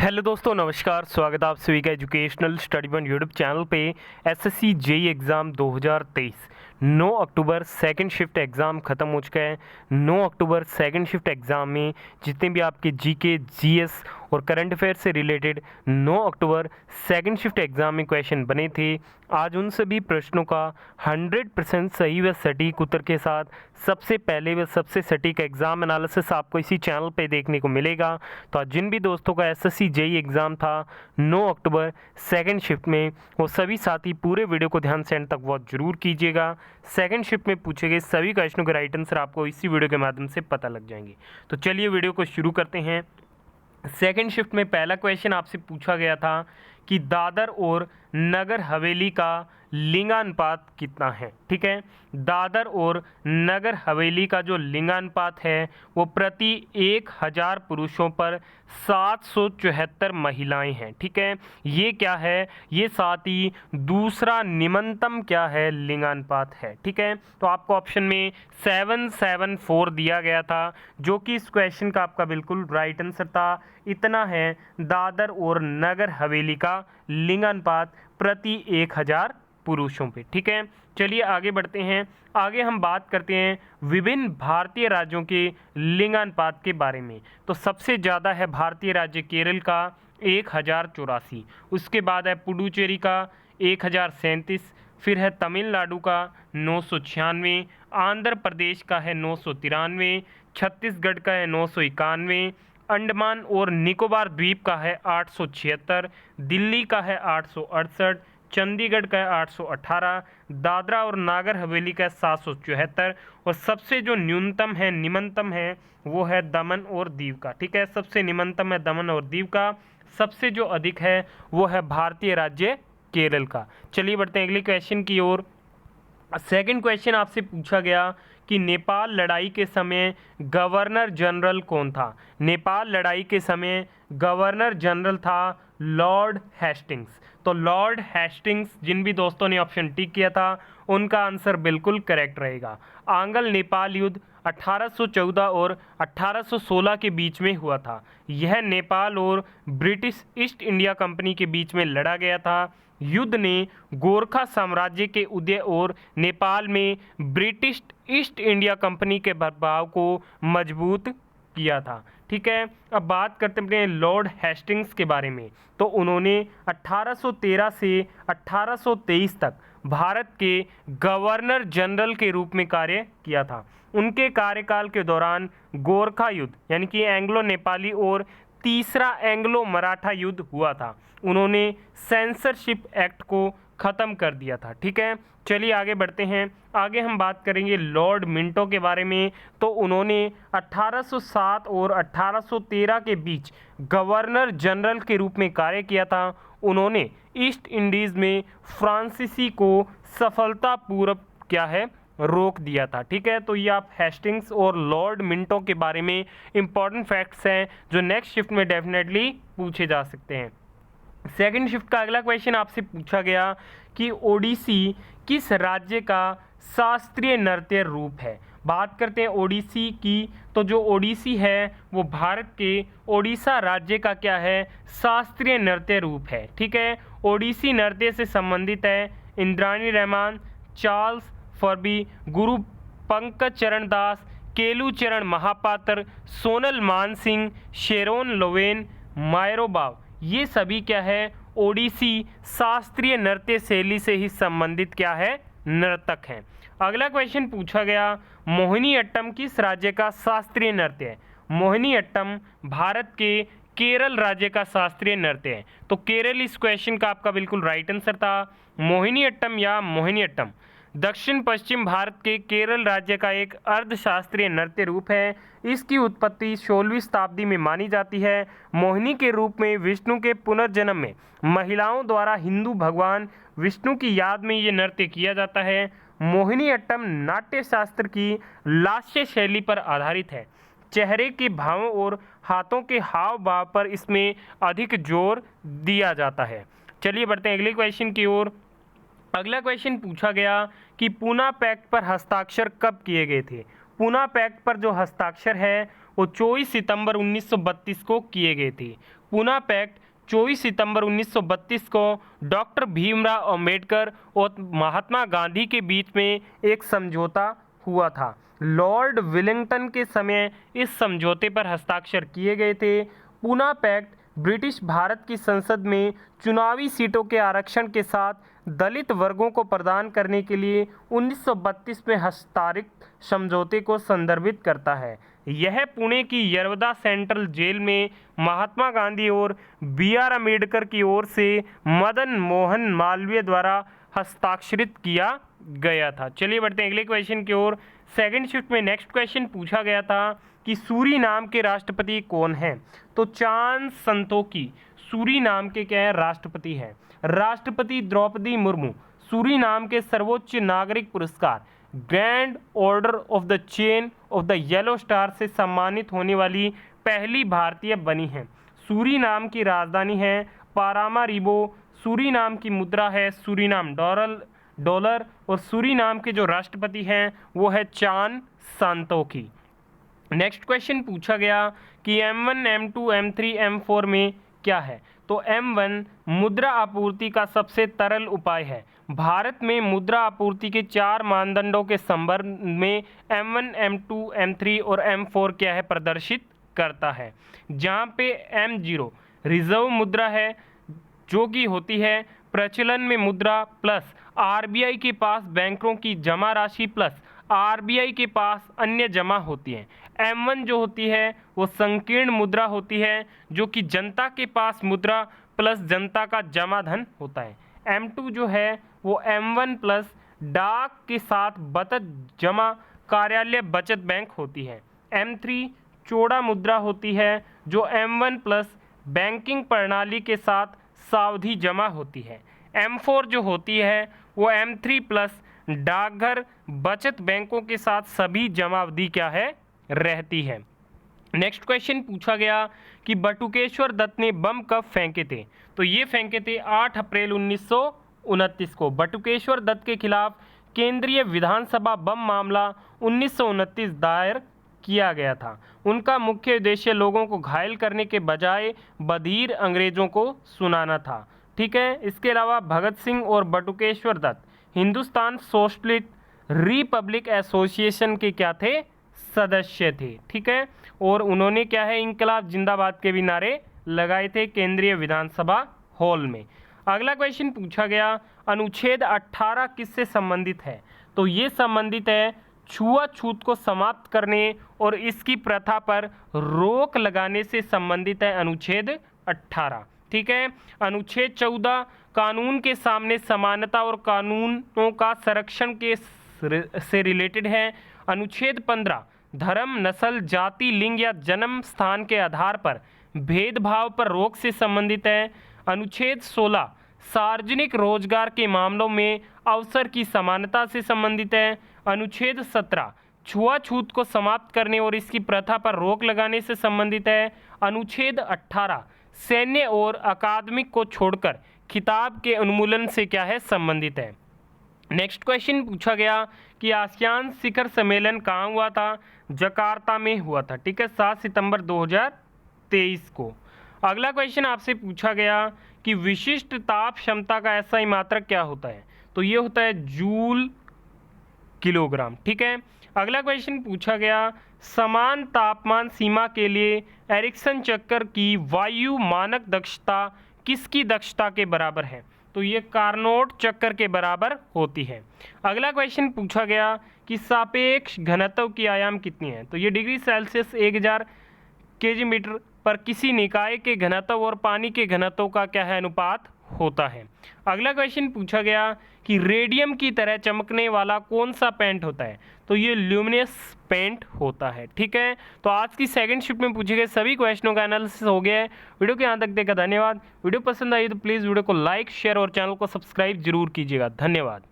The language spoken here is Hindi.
हेलो दोस्तों, नमस्कार। स्वागत है आप सभी का educational study point YouTube channel पे। SSC JE exam 2023 9 October second shift exam ख़त्म हो चुका है। 9 अक्टूबर सेकंड शिफ्ट एग्ज़ाम में जितने भी आपके जीके, जीएस और करंट अफेयर से related 9 October second shift exam में क्वेश्चन बने थे, आज उन सभी प्रश्नों का 100% सही व सटीक उत्तर के साथ सबसे पहले व सबसे सटीक एग्ज़ाम एनालिसिस आपको इसी चैनल पे देखने को मिलेगा। तो आज जिन भी दोस्तों का एसएससी जेई एग्ज़ाम था 9 अक्टूबर सेकंड शिफ्ट में, वो सभी साथी पूरे वीडियो को ध्यान से एंड तक वॉच जरूर कीजिएगा। सेकंड शिफ्ट में पूछे गए सभी क्वेश्चनों के राइट आंसर आपको इसी वीडियो के माध्यम से पता लग जाएंगे। तो चलिए वीडियो को शुरू करते हैं। सेकंड शिफ्ट में पहला क्वेश्चन आपसे पूछा गया था कि दादर और नगर हवेली का लिंगानुपात कितना है। ठीक है, दादर और नगर हवेली का जो लिंगानुपात है वो प्रति 1000 पुरुषों पर 774 महिलाएं हैं। ठीक है, ये क्या है, ये साथ ही दूसरा निम्नतम क्या है लिंगानुपात है। ठीक है, तो आपको ऑप्शन में 774 दिया गया था, जो कि इस क्वेश्चन का आपका बिल्कुल राइट आंसर था। इतना है दादर और नगर हवेली का लिंगानुपात प्रति 1000 पुरुषों पे। ठीक है, चलिए आगे बढ़ते हैं। आगे हम बात करते हैं विभिन्न भारतीय राज्यों के लिंगानुपात के बारे में। तो सबसे ज़्यादा है भारतीय राज्य केरल का 1084, उसके बाद है पुडुचेरी का 1037, फिर है तमिलनाडु का 996, आंध्र प्रदेश का है 993, छत्तीसगढ़ का है 991, अंडमान और निकोबार द्वीप का है 876, दिल्ली का है 868, चंडीगढ़ का है 818, दादरा और नागर हवेली का है 774, और सबसे जो न्यूनतम है निम्नतम है वो है दमन और दीव का। ठीक है, सबसे निम्नतम है दमन और दीव का, सबसे जो अधिक है वो है भारतीय राज्य केरल का। चलिए बढ़ते हैं अगले क्वेश्चन की ओर। सेकंड क्वेश्चन आपसे पूछा गया कि नेपाल लड़ाई के समय गवर्नर जनरल कौन था। नेपाल लड़ाई के समय गवर्नर जनरल था लॉर्ड हेस्टिंग्स। तो लॉर्ड हेस्टिंग्स, जिन भी दोस्तों ने ऑप्शन टिक किया था उनका आंसर बिल्कुल करेक्ट रहेगा। आंग्ल नेपाल युद्ध 1814 और 1816 के बीच में हुआ था। यह नेपाल और ब्रिटिश ईस्ट इंडिया कंपनी के बीच में लड़ा गया था। युद्ध ने गोरखा साम्राज्य के उदय और नेपाल में ब्रिटिश ईस्ट इंडिया कंपनी के प्रभाव को मजबूत किया था। ठीक है, अब बात करते हैं लॉर्ड हेस्टिंग्स के बारे में। तो उन्होंने 1813 से 1823 तक भारत के गवर्नर जनरल के रूप में कार्य किया था। उनके कार्यकाल के दौरान गोरखा युद्ध यानी कि एंग्लो नेपाली और तीसरा एंग्लो मराठा युद्ध हुआ था। उन्होंने सेंसरशिप एक्ट को ख़त्म कर दिया था। ठीक है, चलिए आगे बढ़ते हैं। आगे हम बात करेंगे लॉर्ड मिंटो के बारे में। तो उन्होंने 1807 और 1813 के बीच गवर्नर जनरल के रूप में कार्य किया था। उन्होंने ईस्ट इंडीज़ में फ्रांसीसी को सफलतापूर्वक क्या है रोक दिया था। ठीक है, तो ये आप हेस्टिंग्स और लॉर्ड मिंटो के बारे में इंपॉर्टेंट फैक्ट्स हैं जो नेक्स्ट शिफ्ट में डेफिनेटली पूछे जा सकते हैं। सेकंड शिफ्ट का अगला क्वेश्चन आपसे पूछा गया कि ओडिसी किस राज्य का शास्त्रीय नृत्य रूप है। बात करते हैं ओडिसी की। तो जो ओडिसी है वो भारत के ओडिशा राज्य का क्या है शास्त्रीय नृत्य रूप है। ठीक है, ओडिसी नृत्य से संबंधित है इंद्राणी रहमान, चार्ल्स फॉरबी, गुरु पंकज चरण दास, केलू चरण महापात्र, सोनल मानसिंह, शेरोन लोवेन, मायरोबाव, ये सभी क्या है ओडिसी शास्त्रीय नृत्य शैली से ही संबंधित क्या है नर्तक हैं। अगला क्वेश्चन पूछा गया मोहिनीअट्टम किस राज्य का शास्त्रीय नृत्य है। मोहिनीअट्टम भारत के केरल राज्य का शास्त्रीय नृत्य है। तो केरल इस क्वेश्चन का आपका बिल्कुल राइट आंसर था। मोहिनीअट्टम या मोहिनीअट्टम दक्षिण पश्चिम भारत के केरल राज्य का एक अर्धशास्त्रीय नृत्य रूप है। इसकी उत्पत्ति 16वीं शताब्दी में मानी जाती है। मोहिनी के रूप में विष्णु के पुनर्जन्म में महिलाओं द्वारा हिंदू भगवान विष्णु की याद में ये नृत्य किया जाता है। मोहिनीअट्टम नाट्य शास्त्र की लास्य शैली पर आधारित है। चेहरे के भावों और हाथों के हाव भाव पर इसमें अधिक जोर दिया जाता है। चलिए बढ़ते हैं अगले क्वेश्चन की ओर। अगला क्वेश्चन पूछा गया कि पूना पैक्ट पर हस्ताक्षर कब किए गए थे। पूना पैक्ट पर जो हस्ताक्षर है वो 24 सितंबर 1932 को किए गए थे। पूना पैक्ट 24 सितंबर 1932 को डॉक्टर भीमराव अंबेडकर और महात्मा गांधी के बीच में एक समझौता हुआ था। लॉर्ड वेलिंगटन के समय इस समझौते पर हस्ताक्षर किए गए थे। पूना पैक्ट ब्रिटिश भारत की संसद में चुनावी सीटों के आरक्षण के साथ दलित वर्गों को प्रदान करने के लिए 1932 में हस्ताक्षरित समझौते को संदर्भित करता है। यह पुणे की यरवदा सेंट्रल जेल में महात्मा गांधी और BR अम्बेडकर की ओर से मदन मोहन मालवीय द्वारा हस्ताक्षरित किया गया था। चलिए बढ़ते हैं अगले क्वेश्चन की ओर। सेकंड शिफ्ट में नेक्स्ट क्वेश्चन पूछा गया था कि सूरीनाम के राष्ट्रपति कौन हैं? तो चान संतोखी सूरीनाम के क्या है? राष्ट्रपति हैं। राष्ट्रपति द्रौपदी मुर्मू सूरीनाम के सर्वोच्च नागरिक पुरस्कार grand order of the chain of the yellow star से सम्मानित होने वाली पहली भारतीय बनी हैं। सूरीनाम की राजधानी है पारामारिबो। सूरीनाम की मुद्रा है सूरीनाम डॉलर और सूरीनाम के जो राष्ट्रपति हैं वो है चान सांतोखी। नेक्स्ट क्वेश्चन पूछा गया कि M1, M2, M3, M4 में क्या है? तो M1 मुद्रा आपूर्ति का सबसे तरल उपाय है। भारत में मुद्रा आपूर्ति के 4 मानदंडों के संदर्भ में M1, M2, M3 और M4 क्या है? प्रदर्शित करता है। जहाँ पे M0 रिजर्व मुद्रा है जो कि होती है प्रचलन में मुद्रा प्लस RBI के पास बैंकों की जमा राशि प्लस RBI के पास अन्य जमा होती है। M1 जो होती है वो संकीर्ण मुद्रा होती है जो कि जनता के पास मुद्रा प्लस जनता का जमा धन होता है। M2 जो है वो M1 प्लस डाक के साथ बचत जमा कार्यालय बचत बैंक होती है। M3 चौड़ा मुद्रा होती है जो M1 प्लस बैंकिंग प्रणाली के साथ सावधि जमा होती है। M4 जो होती है वो M3 प्लस डाकघर बचत बैंकों के साथ सभी जमावधि क्या है? रहती है। नेक्स्ट क्वेश्चन पूछा गया कि बटुकेश्वर दत्त ने बम कब फेंके थे? तो ये फेंके थे 8 अप्रैल 1929 को। बटुकेश्वर दत्त के खिलाफ केंद्रीय विधानसभा बम मामला 1929 दायर किया गया था। उनका मुख्य उद्देश्य लोगों को घायल करने के बजाय बधिर अंग्रेजों को सुनाना था। ठीक है। इसके अलावा भगत सिंह और Batukeshwar Dutt Hindustan Socialist Republic Association के क्या थे? सदस्य थे। ठीक है। और उन्होंने क्या है? इंकलाब जिंदाबाद के भी नारे लगाए थे केंद्रीय विधानसभा हॉल में। अगला क्वेश्चन पूछा गया अनुच्छेद 18 किससे संबंधित है? तो ये संबंधित है छुआछूत को समाप्त करने और इसकी प्रथा पर रोक लगाने से संबंधित है अनुच्छेद 18। ठीक है। अनुच्छेद 14 कानून के सामने समानता और कानूनों का संरक्षण के से रिलेटेड है। अनुच्छेद 15 धर्म, नस्ल, जाति, लिंग या जन्म स्थान के आधार पर भेदभाव पर रोक से संबंधित है। अनुच्छेद 16 सार्वजनिक रोजगार के मामलों में अवसर की समानता से संबंधित है। अनुच्छेद 17 छुआछूत को समाप्त करने और इसकी प्रथा पर रोक लगाने से संबंधित है। अनुच्छेद 18 सैन्य और अकादमिक को छोड़कर खिताब के उन्मूलन से क्या है? संबंधित है। नेक्स्ट क्वेश्चन पूछा गया कि आसियान शिखर सम्मेलन कहाँ हुआ था? जकार्ता में हुआ था। ठीक है। 7 सितंबर 2023 को। अगला क्वेश्चन आपसे पूछा गया कि विशिष्ट ताप क्षमता का SI मात्रक क्या होता है? तो ये होता है जूल किलोग्राम। ठीक है। अगला क्वेश्चन पूछा गया समान तापमान सीमा के लिए एरिक्सन चक्र की वायु मानक दक्षता किसकी दक्षता के बराबर है? तो ये कार्नोट चक्र के बराबर होती है। अगला क्वेश्चन पूछा गया कि सापेक्ष घनत्व की आयाम कितनी है? तो ये डिग्री सेल्सियस 1000 केजी मीटर पर किसी निकाय के घनत्व और पानी के घनत्व का क्या है? अनुपात होता है। अगला क्वेश्चन पूछा गया कि रेडियम की तरह चमकने वाला कौन सा पेंट होता है? तो ये ल्यूमिनस पेंट होता है। ठीक है। तो आज की सेकंड शिफ्ट में पूछे गए सभी क्वेश्चनों का एनालिसिस हो गया है। वीडियो के यहाँ तक देखा धन्यवाद। वीडियो पसंद आई तो प्लीज़ वीडियो को लाइक, शेयर और चैनल को सब्सक्राइब जरूर कीजिएगा। धन्यवाद।